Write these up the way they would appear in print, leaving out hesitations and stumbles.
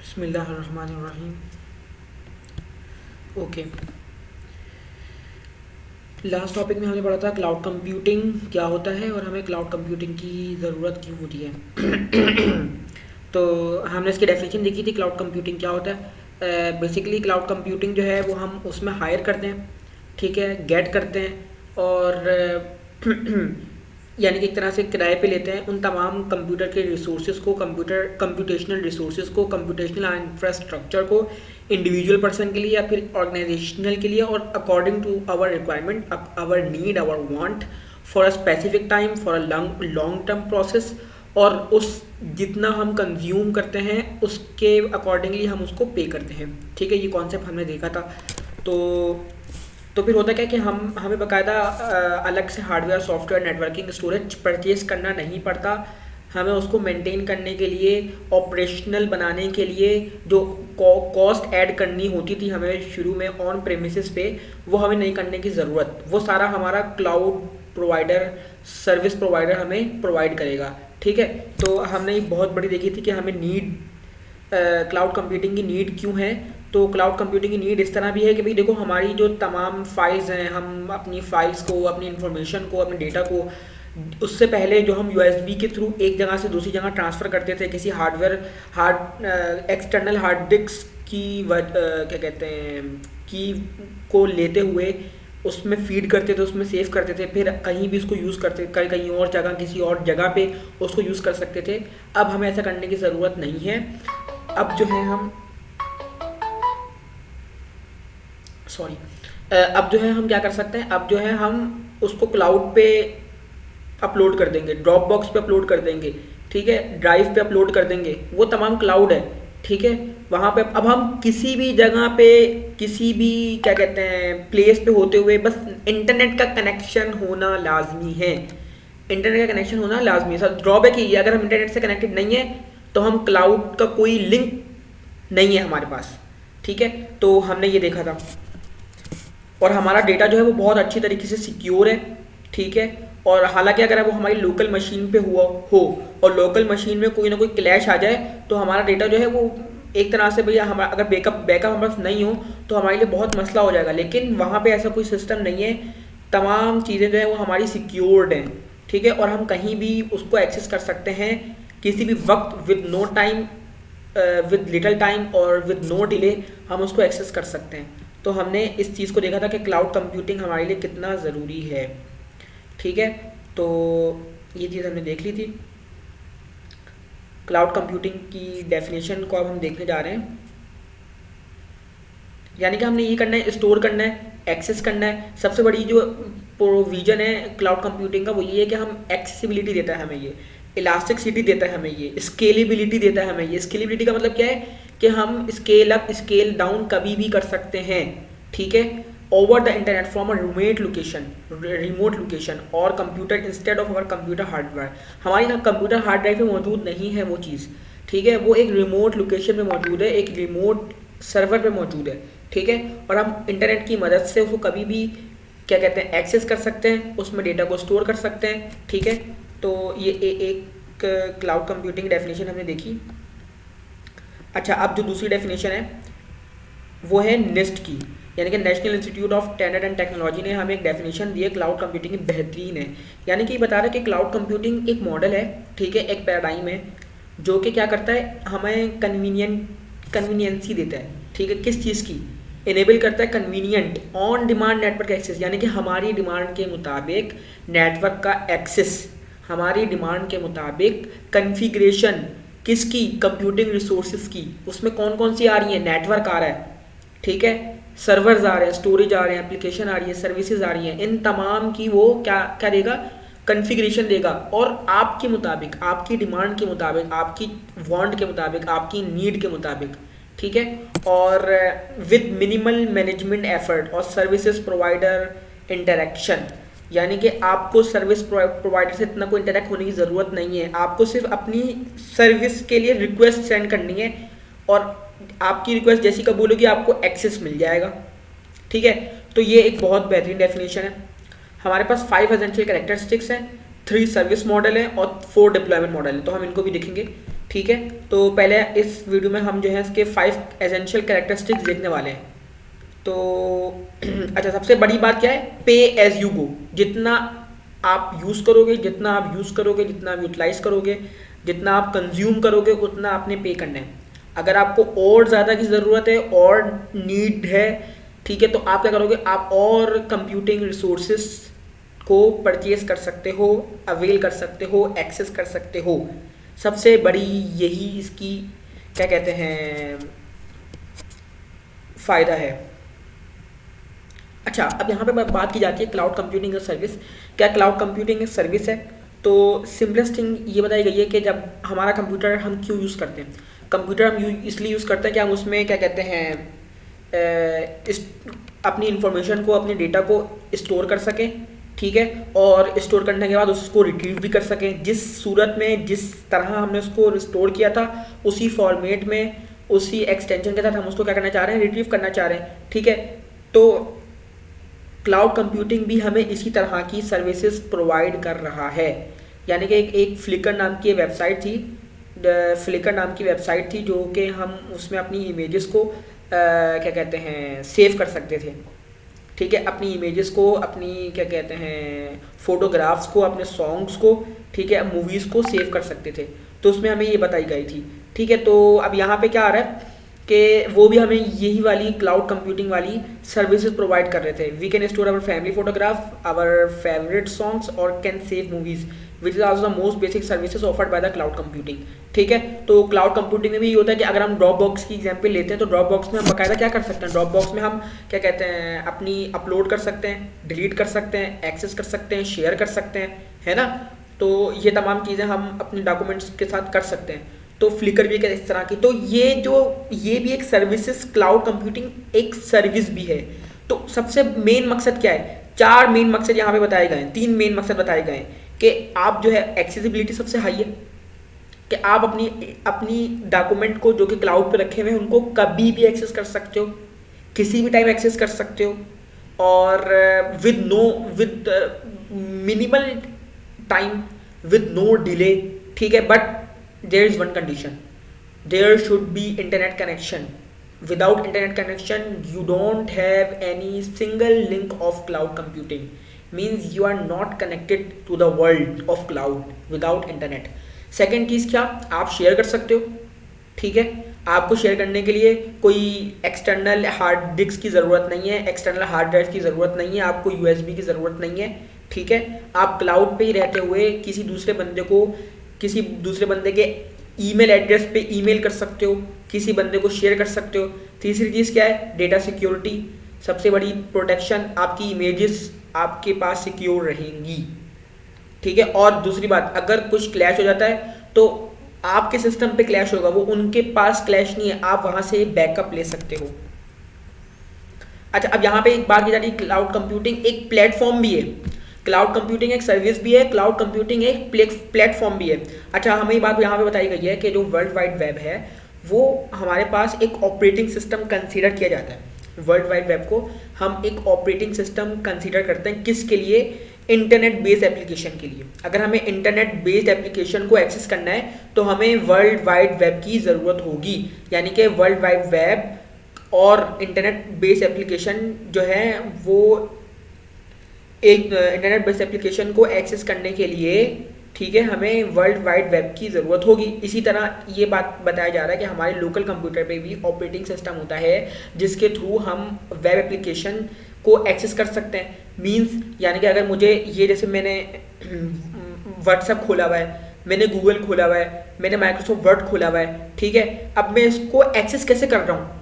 बिस्मिल्लाहिर्रहमानिर्रहीम। Okay, last topic में हमने पढ़ा था क्लाउड कंप्यूटिंग क्या होता है और हमें क्लाउड कंप्यूटिंग की ज़रूरत क्यों होती है। तो हमने इसकी डेफिनेशन देखी थी क्लाउड कंप्यूटिंग क्या होता है। बेसिकली क्लाउड कंप्यूटिंग जो है वो हम उसमें हायर करते हैं, ठीक है, गेट करते हैं और यानी कि एक तरह से किराए पे लेते हैं उन तमाम कंप्यूटर के रिसोर्सेज को, कंप्यूटेशनल रिसोर्सेज को, कंप्यूटेशनल इंफ्रास्ट्रक्चर को इंडिविजुअल पर्सन के लिए या फिर ऑर्गेनाइजेशनल के लिए और according to our requirement, our need, our want for a specific time, for a long term process. और उस जितना हम कंज्यूम करते हैं उसके अकॉर्डिंगली हम उसको पे करते हैं, ठीक है। ये कॉन्सेप्ट हमने देखा था। तो फिर होता क्या है कि हमें बाकायदा अलग से hardware, software, networking, storage purchase करना नहीं पड़ता। हमें उसको मेंटेन करने के लिए, ऑपरेशनल बनाने के लिए जो कॉस्ट ऐड करनी होती थी हमें शुरू में ऑन प्रेमिसेस पे, वो हमें नहीं करने की ज़रूरत। वो सारा हमारा क्लाउड प्रोवाइडर, सर्विस प्रोवाइडर हमें प्रोवाइड करेगा, ठीक है। तो हमने बहुत बड़ी देखी थी कि हमें नीड, क्लाउड कंप्यूटिंग की नीड क्यों है। तो क्लाउड कंप्यूटिंग की नीड इस तरह भी है कि भाई देखो, हमारी जो तमाम फाइल्स हैं, हम अपनी फाइल्स को, अपनी इंफॉर्मेशन को, अपने डेटा को, उससे पहले जो हम यूएसबी के थ्रू एक जगह से दूसरी जगह ट्रांसफ़र करते थे किसी एक्सटर्नल हार्ड डिस्क की क्या कहते हैं की को लेते हुए उसमें फीड करते थे, उसमें सेव करते थे, फिर कहीं भी उसको यूज़ करते, कहीं और जगह, किसी और जगह पे उसको यूज़ कर सकते थे। अब हमें ऐसा करने की ज़रूरत नहीं है। अब जो है हम सॉरी अब जो है हम क्या कर सकते हैं, अब जो है हम उसको क्लाउड पे अपलोड कर देंगे, ड्रॉप बॉक्स पे अपलोड कर देंगे, ठीक है, ड्राइव पे अपलोड कर देंगे, वो तमाम क्लाउड है, ठीक है। वहाँ पे अब हम किसी भी जगह पे, किसी भी क्या कहते हैं प्लेस पे होते हुए बस इंटरनेट का कनेक्शन होना लाजमी है। इंटरनेट का कनेक्शन होना लाजमी है। सर ड्रॉबैक ये, अगर हम इंटरनेट से कनेक्टेड नहीं है तो हम क्लाउड का कोई लिंक नहीं है हमारे पास, ठीक है। तो हमने ये देखा था और हमारा डेटा जो है वो बहुत अच्छी तरीके से सिक्योर है, ठीक है। और हालांकि अगर वो हमारी लोकल मशीन पे हुआ हो और लोकल मशीन में कोई ना कोई क्लैश आ जाए तो हमारा डेटा जो है वो एक तरह से भैया हमारा अगर बैकअप हमारे पास नहीं हो तो हमारे लिए बहुत मसला हो जाएगा। लेकिन वहाँ पे ऐसा कोई सिस्टम नहीं है। तमाम चीज़ें जो है वो हमारी सिक्योर्ड हैं, ठीक है। और हम कहीं भी उसको एक्सेस कर सकते हैं किसी भी वक्त, with no time, with little time और विद नो डिले हम उसको एक्सेस कर सकते हैं। तो हमने इस चीज़ को देखा था कि क्लाउड कंप्यूटिंग हमारे लिए कितना ज़रूरी है, ठीक है। तो ये चीज़ हमने देख ली थी। क्लाउड कंप्यूटिंग की डेफिनेशन को अब हम देखने जा रहे हैं। यानी कि हमने ये करना है, स्टोर करना है, एक्सेस करना है। सबसे बड़ी जो प्रोविज़न है क्लाउड कंप्यूटिंग का वो ये है कि हम एक्सेसिबिलिटी देता है हमें, ये इलास्टिसिटी देता है हमें, ये स्केलेबिलिटी देता है हमें। ये स्केलेबिलिटी का मतलब क्या है कि हम स्केल अप, स्केल डाउन कभी भी कर सकते हैं, ठीक है, over the internet from a remote location और computer instead of our computer hardware. हमारी ना कंप्यूटर हार्ड ड्राइव में मौजूद नहीं है वो चीज़, ठीक है, वो एक रिमोट लोकेशन में मौजूद है, एक रिमोट सर्वर पे मौजूद है, ठीक है। और हम इंटरनेट की मदद से उसको कभी भी क्या कहते हैं एक्सेस कर सकते हैं, उसमें डेटा को स्टोर कर सकते हैं, ठीक है। तो ये एक क्लाउड कंप्यूटिंग डेफिनेशन हमने देखी। अच्छा, अब जो दूसरी डेफिनेशन है वो है निस्ट की, यानी कि national institute of standard and technology ने हमें एक डेफिनेशन दी है क्लाउड कंप्यूटिंग की, बेहतरीन है। यानी कि ये बता रहा है कि क्लाउड कंप्यूटिंग एक मॉडल है, ठीक है, एक पैराडाइम है जो कि क्या करता है, हमें कन्वीनियंसी देता है, ठीक है। किस चीज़ की इनेबल करता है, convenient on demand network access, यानी कि हमारी डिमांड के मुताबिक नेटवर्क का एक्सेस, हमारी डिमांड के मुताबिक कन्फिग्रेशन किसकी, कंप्यूटिंग रिसोर्सेज की, उसमें कौन कौन सी आ रही है, नेटवर्क आ रहा है, ठीक है, सर्वर्स आ रहे हैं, स्टोरेज आ रहे हैं, एप्लीकेशन आ रही है, सर्विसेज आ रही हैं, इन तमाम की वो क्या क्या देगा, कन्फिग्रेशन देगा। और आपके मुताबिक, आपकी डिमांड के मुताबिक, आपकी वांट के मुताबिक, आपकी नीड के मुताबिक, ठीक है। और विद मिनिमल मैनेजमेंट एफर्ट और सर्विसेज प्रोवाइडर इंटरेक्शन, यानी कि आपको सर्विस प्रोवाइडर से इतना कोई इंटरेक्ट होने की ज़रूरत नहीं है। आपको सिर्फ अपनी सर्विस के लिए रिक्वेस्ट सेंड करनी है और आपकी रिक्वेस्ट जैसी कबूल होगी आपको एक्सेस मिल जाएगा, ठीक है। तो ये एक बहुत बेहतरीन डेफिनेशन है। हमारे पास 5 एसेंशियल कैरेक्टरिस्टिक्स हैं, 3 सर्विस मॉडल हैं और 4 डिप्लॉयमेंट मॉडल हैं। तो हम इनको भी देखेंगे ठीक है, तो पहले इस वीडियो में हम जो है इसके 5 एसेंशियल कैरेक्टरिस्टिक्स देखने वाले हैं। तो अच्छा, सबसे बड़ी बात क्या है, पे एज यू गो। जितना आप यूज़ करोगे, जितना आप यूज़ करोगे, जितना आप यूटिलाइज करोगे, जितना आप कंज्यूम करोगे, उतना आपने पे करना है। अगर आपको और ज़्यादा की ज़रूरत है और नीड है, ठीक है, तो आप क्या करोगे, आप और कंप्यूटिंग रिसोर्सेस को परचेज कर सकते हो, अवेल कर सकते हो, एक्सेस कर सकते हो। सबसे बड़ी यही इसकी क्या कहते हैं फ़ायदा है। अच्छा, अब यहाँ पे बात की जाती है क्लाउड कंप्यूटिंग सर्विस। क्या क्लाउड कंप्यूटिंग एक सर्विस है? तो सिंपलेस्ट थिंग ये बताई गई है कि जब हमारा कंप्यूटर हम क्यों यूज़ करते हैं, कंप्यूटर हम इसलिए यूज़ करते हैं कि हम उसमें क्या कहते हैं अपनी इंफॉर्मेशन को, अपने डेटा को स्टोर कर सकें, ठीक है, और स्टोर करने के बाद उसको रिट्रीव भी कर सकें। जिस सूरत में, जिस तरह हमने उसको स्टोर किया था, उसी फॉर्मेट में, उसी एक्सटेंशन के साथ हम उसको क्या करना चाह रहे हैं, रिट्रीव करना चाह रहे हैं, ठीक है। तो क्लाउड कंप्यूटिंग भी हमें इसी तरह की सर्विसेज प्रोवाइड कर रहा है। यानी कि एक फ्लिकर नाम की वेबसाइट थी, फ्लिकर नाम की वेबसाइट थी, जो कि हम उसमें अपनी इमेजेस को क्या कहते हैं सेव कर सकते थे, ठीक है, अपनी इमेजेस को, अपनी क्या कहते हैं फोटोग्राफ्स को, अपने सॉन्ग्स को, ठीक है, मूवीज़ को सेव कर सकते थे। तो उसमें हमें ये बताई गई थी, ठीक है। तो अब यहाँ पे क्या आ रहा है कि वो भी हमें यही वाली क्लाउड कंप्यूटिंग वाली सर्विसेज प्रोवाइड कर रहे थे। We can store our family photograph, our favourite songs, और can save movies, which is also the most basic services offered by the cloud computing, ठीक है। तो क्लाउड कंप्यूटिंग में भी ये होता है कि अगर हम ड्रॉप बॉक्स की एग्जांपल लेते हैं, तो ड्रॉप बॉक्स में हम बाकायदा क्या कर सकते हैं, ड्रॉप बॉक्स में हम क्या कहते हैं अपनी अपलोड कर सकते हैं, डिलीट कर सकते हैं, एक्सेस कर सकते हैं, शेयर कर सकते हैं, है ना। तो ये तमाम चीज़ें हम अपने डॉक्यूमेंट्स के साथ कर सकते हैं। तो फ्लिकर भी एक इस तरह की, तो ये भी एक सर्विसेज, क्लाउड कंप्यूटिंग एक सर्विस भी है। तो सबसे मेन मकसद क्या है, 4 मेन मकसद यहाँ पे बताए गए हैं, 3 मेन मकसद बताए गए हैं कि आप जो है एक्सेसिबिलिटी सबसे हाई है, कि आप अपनी डॉक्यूमेंट को जो कि क्लाउड पे रखे हुए हैं उनको कभी भी एक्सेस कर सकते हो, किसी भी टाइम एक्सेस कर सकते हो, और with minimal time, with no delay, ठीक है। But there is one condition, there should be internet connection. Without internet connection you don't have any single link of cloud computing, means you are not connected to the world of cloud without internet. Second चीज़ क्या, आप share कर सकते हो, ठीक है। आपको share करने के लिए कोई एक्सटर्नल हार्ड डिस्क की ज़रूरत नहीं है, एक्सटर्नल हार्ड ड्राइव की ज़रूरत नहीं है, आपको यूएसबी की ज़रूरत नहीं है, ठीक है। आप क्लाउड पे ही रहते हुए किसी दूसरे बंदे के ईमेल एड्रेस पे ईमेल कर सकते हो, किसी बंदे को शेयर कर सकते हो। तीसरी चीज़ क्या है, डेटा सिक्योरिटी, सबसे बड़ी प्रोटेक्शन, आपकी इमेजेस आपके पास सिक्योर रहेंगी, ठीक है। और दूसरी बात, अगर कुछ क्लैश हो जाता है तो आपके सिस्टम पे क्लैश होगा, वो उनके पास क्लैश नहीं है, आप वहां से बैकअप ले सकते हो। अच्छा, अब यहाँ पे एक बात की जा रही है, क्लाउड कंप्यूटिंग एक प्लेटफॉर्म भी है, क्लाउड कंप्यूटिंग एक सर्विस भी है, क्लाउड कंप्यूटिंग एक प्लेटफॉर्म भी है। अच्छा, हमें ये बात यहाँ पे बताई गई है कि जो वर्ल्ड वाइड वेब है वो हमारे पास एक ऑपरेटिंग सिस्टम कंसीडर किया जाता है। वर्ल्ड वाइड वेब को हम एक ऑपरेटिंग सिस्टम कंसीडर करते हैं, किसके लिए, इंटरनेट बेस्ड एप्लीकेशन के लिए। अगर हमें इंटरनेट बेस्ड एप्लीकेशन को एक्सेस करना है तो हमें वर्ल्ड वाइड वेब की ज़रूरत होगी। यानी कि वर्ल्ड वाइड वेब और इंटरनेट बेस्ड एप्लीकेशन जो है वो एक इंटरनेट बेस्ड एप्लीकेशन को एक्सेस करने के लिए, ठीक है, हमें वर्ल्ड वाइड वेब की ज़रूरत होगी। इसी तरह ये बात बताया जा रहा है कि हमारे लोकल कंप्यूटर पे भी ऑपरेटिंग सिस्टम होता है जिसके थ्रू हम वेब एप्लीकेशन को एक्सेस कर सकते हैं। मींस यानी कि अगर मुझे ये, जैसे मैंने व्हाट्सएप खोला हुआ है, मैंने गूगल खोला हुआ है, मैंने माइक्रोसॉफ्ट वर्ड खोला हुआ है, ठीक है, अब मैं इसको एक्सेस कैसे कर रहा हूँ,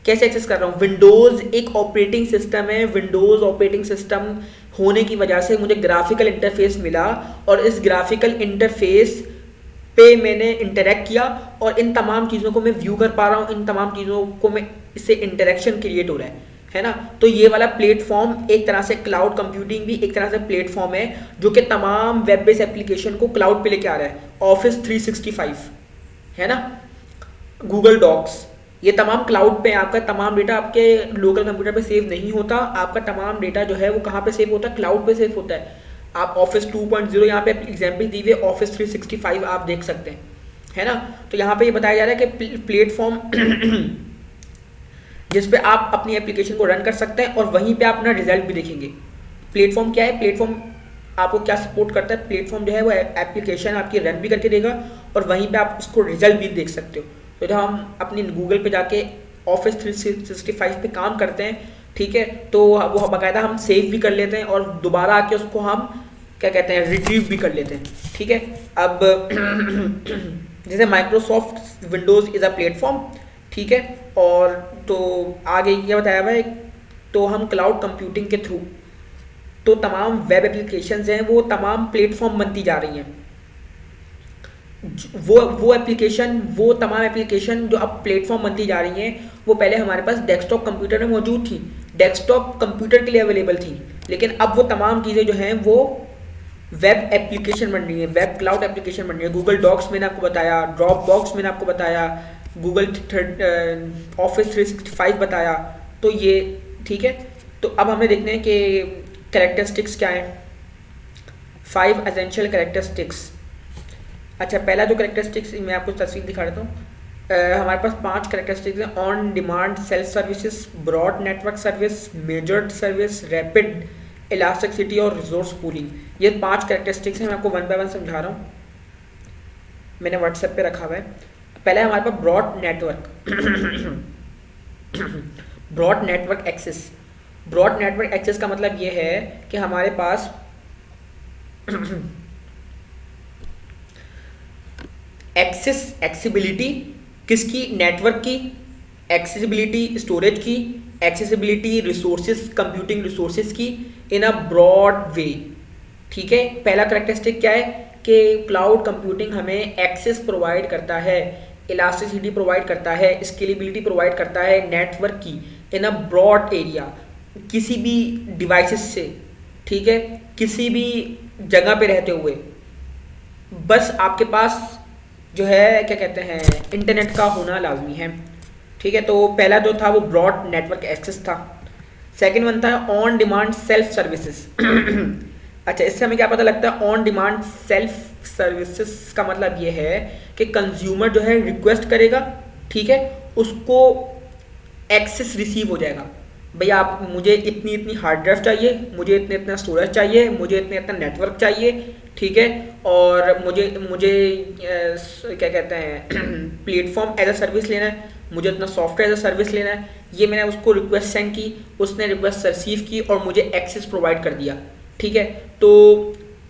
कैसे एक्सेस कर रहा हूँ। विंडोज़ एक ऑपरेटिंग सिस्टम है, विंडोज़ ऑपरेटिंग सिस्टम होने की वजह से मुझे ग्राफिकल इंटरफेस मिला, और इस ग्राफिकल इंटरफेस पे मैंने इंटरेक्ट किया और इन तमाम चीज़ों को मैं व्यू कर पा रहा हूँ, इन तमाम चीज़ों को मैं, इससे इंटरेक्शन क्रिएट हो रहा है ना। तो ये वाला प्लेटफॉर्म एक तरह से, क्लाउड कंप्यूटिंग भी एक तरह से प्लेटफॉर्म है जो कि तमाम वेब बेस्ड एप्लीकेशन को क्लाउड पे लेके आ रहा है। ऑफिस 365 है ना, गूगल डॉक्स, ये तमाम क्लाउड पे, आपका तमाम डेटा आपके लोकल कंप्यूटर पे सेव नहीं होता, आपका तमाम डेटा जो है वो कहाँ पे सेव होता है, क्लाउड पे सेव होता है। आप ऑफिस 2.0 यहाँ पे एग्जाम्पल दी हुई, ऑफिस 365 आप देख सकते हैं, है ना। तो यहाँ पे ये बताया जा रहा है कि प्लेटफॉर्म जिस पे आप अपनी एप्लीकेशन को रन कर सकते हैं और वहीं पे आप अपना रिजल्ट भी देखेंगे। प्लेटफॉर्म क्या है, प्लेटफॉर्म आपको क्या सपोर्ट करता है, प्लेटफॉर्म जो है वो एप्लीकेशन आपकी रन भी करके देगा और वहीं पे आप उसको रिजल्ट भी देख सकते हो। तो जब हम अपनी गूगल पे जाके ऑफिस 365 पे काम करते हैं, ठीक है, तो वो बाकायदा हम सेव भी कर लेते हैं और दोबारा आके उसको हम क्या कहते हैं रिट्रीव भी कर लेते हैं, ठीक है। अब जैसे Microsoft Windows is a platform, ठीक है, और तो आगे क्या बताया हुआ है, तो हम क्लाउड कंप्यूटिंग के थ्रू तो तमाम वेब एप्लीकेशंस हैं वो तमाम प्लेटफॉर्म बनती जा रही हैं। वो तमाम एप्लीकेशन जो अब प्लेटफॉर्म बनती जा रही हैं वो पहले हमारे पास डेस्कटॉप कंप्यूटर में मौजूद थी, डेस्कटॉप कंप्यूटर के लिए अवेलेबल थी, लेकिन अब वो तमाम चीज़ें जो हैं वो वेब एप्लीकेशन बन रही है, वेब क्लाउड एप्लीकेशन बन रही है। गूगल डॉक्स मैंने आपको बताया, ड्रॉप बॉक्स मैंने आपको बताया, गूगल ऑफिस 365 बताया, तो ये ठीक है। तो अब हमें देखते हैं कि कैरेक्टरिस्टिक्स क्या हैं, 5 एसेंशियल कैरेक्टरिस्टिक्स। अच्छा, पहला जो कैरेक्टरिस्टिक्स मैं आपको तस्वीर दिखा देता हूँ। हमारे पास 5 कैरेक्टरिस्टिक्स हैं, on demand self services, broad network service, measured service, rapid elasticity और रिसोर्स पूलिंग। ये 5 कैरेक्टरिस्टिक्स हैं, मैं आपको वन बाय वन समझा रहा हूँ, मैंने व्हाट्सएप पे रखा हुआ है। पहला है हमारे पास broad network broad network access. Broad network access का मतलब ये है कि हमारे पास एक्सेसिबिलिटी किसकी, नेटवर्क की, एक्सेसिबिलिटी स्टोरेज की, एक्सेसिबिलिटी रिसोर्सेज कंप्यूटिंग रिसोर्सेज की इन अ ब्रॉड वे, ठीक है। पहला कैरेक्टरिस्टिक क्या है कि क्लाउड कंप्यूटिंग हमें एक्सेस प्रोवाइड करता है, इलास्टिसिटी प्रोवाइड करता है, स्केलेबिलिटी प्रोवाइड करता है नेटवर्क की इन अ ब्रॉड एरिया, किसी भी डिवाइसेस से, ठीक है, किसी भी जगह पे रहते हुए, बस आपके पास जो है क्या कहते हैं इंटरनेट का होना लाजमी है, ठीक है। तो पहला जो था वो ब्रॉड नेटवर्क एक्सेस था। सेकंड वन था ऑन डिमांड सेल्फ सर्विसेज। अच्छा, इससे हमें क्या पता लगता है, ऑन डिमांड सेल्फ सर्विसेज का मतलब ये है कि कंज्यूमर जो है रिक्वेस्ट करेगा, ठीक है, उसको एक्सेस रिसीव हो जाएगा। भैया आप मुझे इतनी इतनी हार्ड ड्राइव चाहिए, मुझे इतने इतना स्टोरेज चाहिए, मुझे इतने इतना नेटवर्क चाहिए, ठीक है, और मुझे क्या कहते हैं प्लेटफॉर्म एज अ सर्विस लेना है, मुझे इतना सॉफ्टवेयर एज अ सर्विस लेना है। ये मैंने उसको रिक्वेस्ट सेंड की, उसने रिक्वेस्ट रिसीव की और मुझे एक्सेस प्रोवाइड कर दिया, ठीक है। तो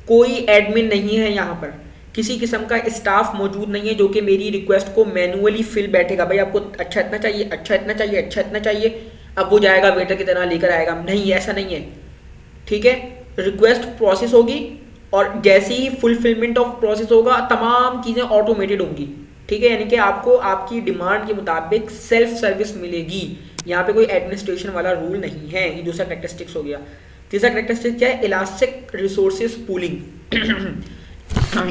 कोई एडमिन नहीं है यहाँ पर, किसी किस्म का स्टाफ मौजूद नहीं है जो कि मेरी रिक्वेस्ट को मैनुअली फिल बैठेगा, भाई आपको अच्छा इतना चाहिए, अच्छा इतना चाहिए, अच्छा इतना चाहिए, अब वो जाएगा वेटर की तरह लेकर आएगा, नहीं ऐसा नहीं है, ठीक है। रिक्वेस्ट प्रोसेस होगी और जैसे ही फुलफिलमेंट ऑफ प्रोसेस होगा तमाम चीज़ें ऑटोमेटेड होंगी, ठीक है, यानी कि आपको आपकी डिमांड के मुताबिक सेल्फ सर्विस मिलेगी, यहाँ पे कोई एडमिनिस्ट्रेशन वाला रूल नहीं है। ये दूसरा कैरेक्टरिस्टिक्स हो गया। तीसरा कैरेक्टरिस्टिक क्या है, इलास्टिक रिसोर्सेज पूलिंग।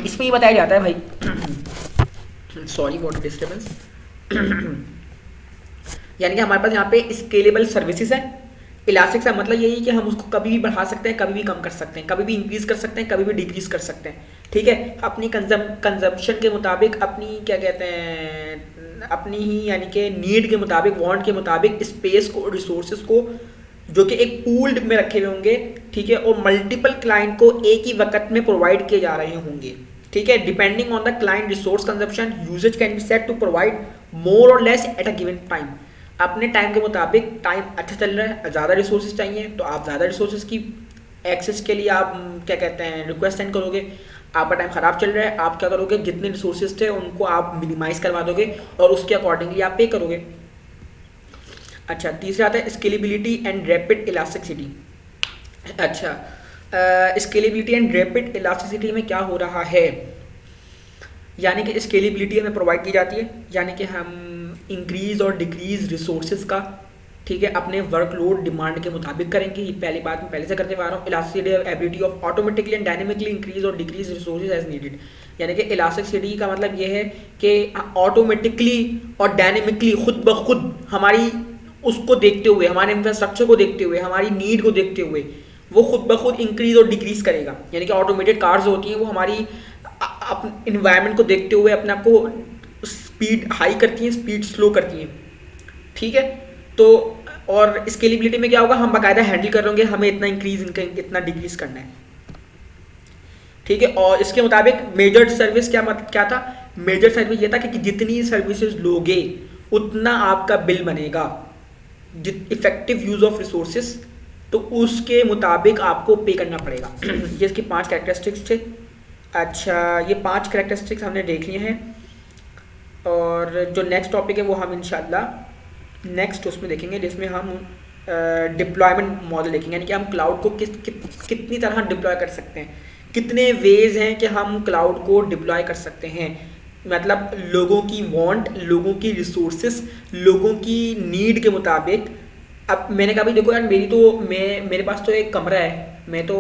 इसमें ये बताया जाता है भाई सॉरी वाटर डिस्टर्बेंस यानी कि हमारे पास यहाँ पे स्केलेबल सर्विसेज है। इलास्टिक का मतलब यही कि हम उसको कभी भी बढ़ा सकते हैं, कभी भी कम कर सकते हैं, कभी भी इंक्रीज कर सकते हैं, कभी भी डिक्रीज कर सकते हैं, ठीक है, अपनी कंजम्पशन के मुताबिक, अपनी क्या कहते हैं अपनी ही यानी कि नीड के मुताबिक, वांट के मुताबिक स्पेस को, रिसोर्सेज को जो कि एक पूल्ड में रखे हुए होंगे, ठीक है, और मल्टीपल क्लाइंट को एक ही वक्त में प्रोवाइड किए जा रहे होंगे, ठीक है। Depending on the client resource consumption usage can be set to provide more और less at a given time. अपने टाइम के मुताबिक, टाइम अच्छा चल रहा है, ज़्यादा रिसोर्सेज चाहिए तो आप ज़्यादा रिसोर्सेज की एक्सेस के लिए आप क्या कहते हैं रिक्वेस्ट सेंड करोगे। आपका टाइम ख़राब चल रहा है, आप क्या करोगे, जितने रिसोर्सेज थे उनको आप मिनिमाइज करवा दोगे और उसके अकॉर्डिंगली आप पे करोगे। अच्छा, तीसरा आता है स्केलेबिलिटी एंड रैपिड इलास्टिसिटी। अच्छा, स्केलेबिलिटी एंड रैपिड इलास्टिसिटी में क्या हो रहा है, यानी कि स्केलेबिलिटी हमें प्रोवाइड की जाती है, यानी कि हम इंक्रीज और डिक्रीज रिसोर्सेज का, ठीक है, अपने वर्कलोड डिमांड के मुताबिक करेंगे। ये पहली बात मैं पहले से करते आ रहा हूँ। Elasticity ability of automatically and dynamically increase और डिक्रीज रिसोर्सेज एज नीडेड, यानी कि इलास्टिसिटी का मतलब ये है कि ऑटोमेटिकली और डायनेमिकली खुद ब खुद हमारी उसको देखते हुए, हमारे इंफ्रास्ट्रक्चर को देखते हुए, हमारी नीड को देखते हुए वो खुद ब खुद इंक्रीज और डिक्रीज करेगा। यानी कि ऑटोमेटेड कार्स होती हैं वो हमारी आप इन्वायरमेंट को देखते हुए अपने आप को स्पीड हाई करती हैं, स्पीड स्लो करती हैं, ठीक है। तो और स्केलेबिलिटी में क्या होगा, हम बाकायदा हैंडल करेंगे, हमें इतना इंक्रीज इतना डिक्रीज करना है, ठीक है। और इसके मुताबिक मेजर सर्विस क्या था, मेजर सर्विस ये था कि जितनी सर्विसेज लोगे उतना आपका बिल बनेगा, इफेक्टिव यूज ऑफ रिसोर्सेज, तो उसके मुताबिक आपको पे करना पड़ेगा। ये इसकी 5 कैरेक्टरिस्टिक्स थे। अच्छा, ये 5 कैरेक्टरिस्टिक्स हमने देख लिए हैं, और जो नेक्स्ट टॉपिक है वो हम इंशाल्लाह नेक्स्ट उसमें देखेंगे, जिसमें हम डिप्लॉयमेंट मॉडल देखेंगे, यानी कि हम क्लाउड को कितनी तरह डिप्लॉय कर सकते हैं, कितने वेज हैं कि हम क्लाउड को डिप्लॉय कर सकते हैं, मतलब लोगों की वांट, लोगों की रिसोर्सेस, लोगों की नीड के मुताबिक। अब मैंने कहा भाई देखो यार, मेरे पास तो एक कमरा है, मैं तो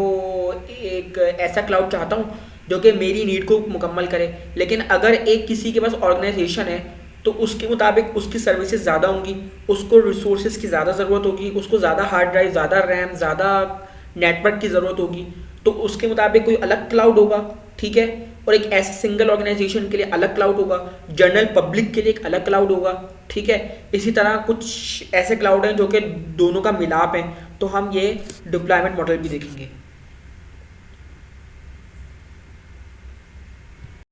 एक ऐसा क्लाउड चाहता हूँ जो कि मेरी नीड को मुकम्मल करे, लेकिन अगर एक किसी के पास ऑर्गेनाइजेशन है तो उसके मुताबिक उसकी सर्विसेज ज़्यादा होंगी, उसको रिसोर्सेज की ज़्यादा ज़रूरत होगी, उसको ज़्यादा हार्ड ड्राइव, ज़्यादा रैम, ज़्यादा नेटवर्क की ज़रूरत होगी, तो उसके मुताबिक कोई अलग क्लाउड होगा, ठीक है। और एक ऐसे सिंगल ऑर्गेनाइजेशन के लिए अलग क्लाउड होगा, जनरल पब्लिक के लिए एक अलग क्लाउड होगा, ठीक है। इसी तरह कुछ ऐसे क्लाउड हैं जो कि दोनों का मिलाप है, तो हम ये डिप्लॉयमेंट मॉडल भी देखेंगे।